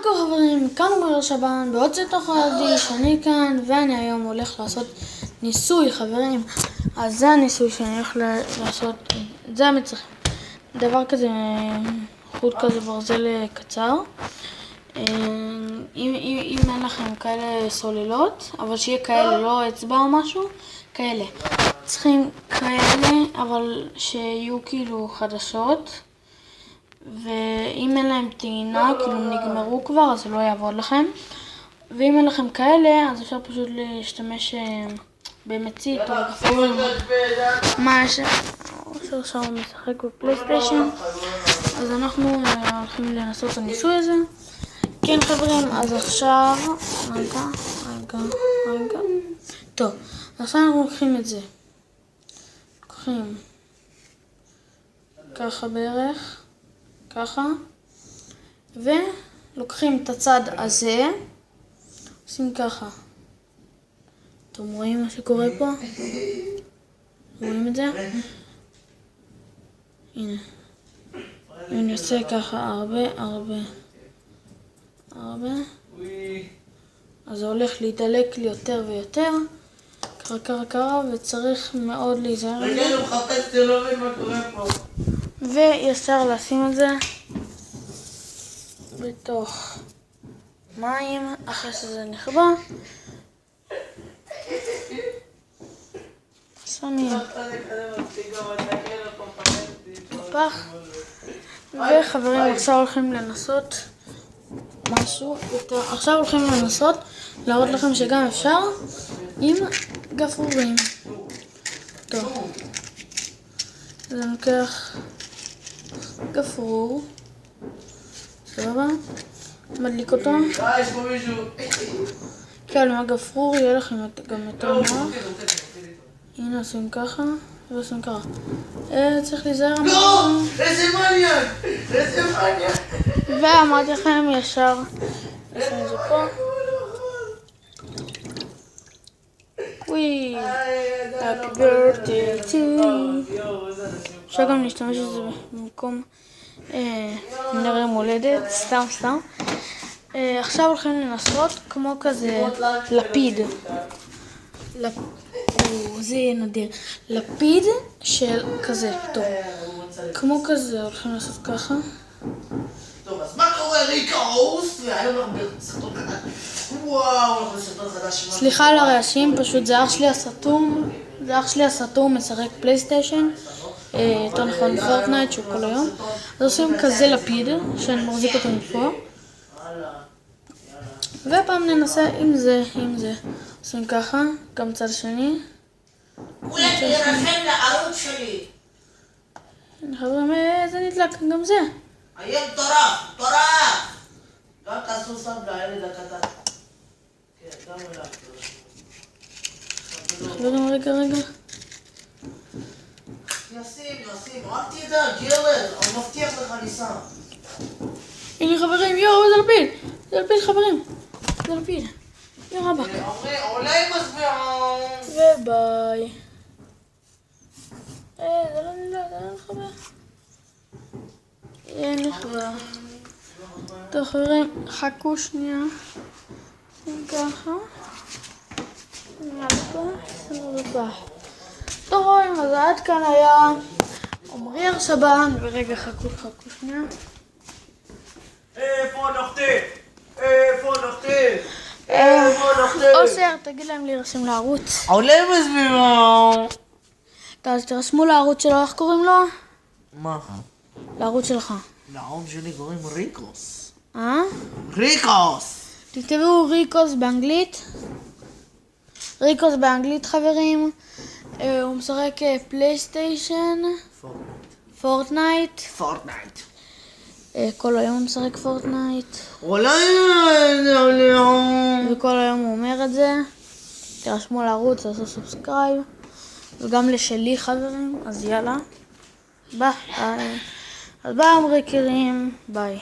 קורה חברים, כאן עומר שבן, בעוד סרטון חדש, אני כאן ואני היום הולך לעשות ניסוי חברים. אז זה הניסוי שאני הולך לעשות, זה המצריך דבר כזה, חוט כזה ברזל קצר. אם אין לכם כאלה סוללות, אבל שיהיה כאלה, לא אצבע או משהו, כאלה. צריכים כאלה, אבל שיהיו כאילו חדשות. ואם אין להם טעינה, כאילו נגמרו כבר, אז זה לא יעבוד לכם. ואם אין לכם כאלה, אז אפשר פשוט להשתמש במצית או גפרור. מה יש? עכשיו משחק בפלייסטיישן. אז אנחנו הולכים לנסות את הניסוי הזה. כן חברים, אז עכשיו... רגע. טוב, עכשיו אנחנו לוקחים את זה. לוקחים ככה בערך. ככה, ולוקחים את הצד הזה, עושים ככה. אתם רואים מה שקורה פה? רואים את זה? הנה. אני עושה ככה הרבה. אז זה הולך להידלק לי יותר ויותר. קרה, וצריך מאוד להיזהר. רגע, אני מחפש, זה לא מבין מה קורה פה. וישר לשים את זה בתוך מים אחרי שזה נכבה. שמים פח. וחברים, עכשיו הולכים לנסות משהו יותר. עכשיו הולכים לנסות להראות לכם שגם אפשר עם גפרורים. טוב, אז אני לוקח גפרור, סבבה, מדליק אותו. יש פה מישהו. כן, עם הגפרור יהיה לכם גם יותר נוח. הנה עושים ככה ועושים ככה. צריך להיזהר. לא! איזה מניאק! ואמרתי לכם ישר נשים את זה פה. וואי, happy birthday to you. אפשר גם להשתמש בזה במקום נראה מולדת, סתם. עכשיו הולכים לנסות כמו כזה לפיד. זה יהיה נדיר. לפיד של כזה, טוב. כמו כזה הולכים לעשות ככה. טוב, אז מה קורה ריקוס? והיום אנחנו בסרטון קטן. וואו, אנחנו בסרטון חדש. סליחה על הרעשים, פשוט זה אח שלי הסתום משחק פלייסטיישן. יותר נכון פורטנייט שהוא כל היום. אז עושים כזה לפיד שאני מחזיק אותו מפה. ופעם ננסה עם זה. עושים ככה, גם צד שני. אולי תרחם לערוץ שלי. חברים, זה נדלק, גם זה. הילד טורף. גם תעשו סתם לילד הקטן. כן, גם אליו. חברים, רגע. נשים, אל תדאג, ילד, אני מבטיח לך אני שם. הנה חברים, זה לפיד חברים. זה לפיד. רבק. עולה עם הסבירה. וביי. זה לא נחבר. אין נחבר. טוב חברים, חכו שנייה. ככה. טוב רואים, אז עד כאן היה עומר שבן. ורגע, חכו שנייה. איפה נחתי? אוסר, תגיד להם להירשם לערוץ. עולה עם הסבירה. טוב, אז תרשמו לערוץ שלו, איך קוראים לו? מה? לערוץ שלך. לערוץ שלי קוראים ריקוס. ריקוס! תכתבו ריקוס באנגלית חברים. הוא משחק פלייסטיישן. פורטנייט. כל היום הוא משחק פורטנייט. וכל היום הוא אומר את זה. תרשמו לערוץ, תעשו סאבסקרייב. וגם לשלי חברים, אז יאללה. ביי. אז ביי עמרי קירים, ביי.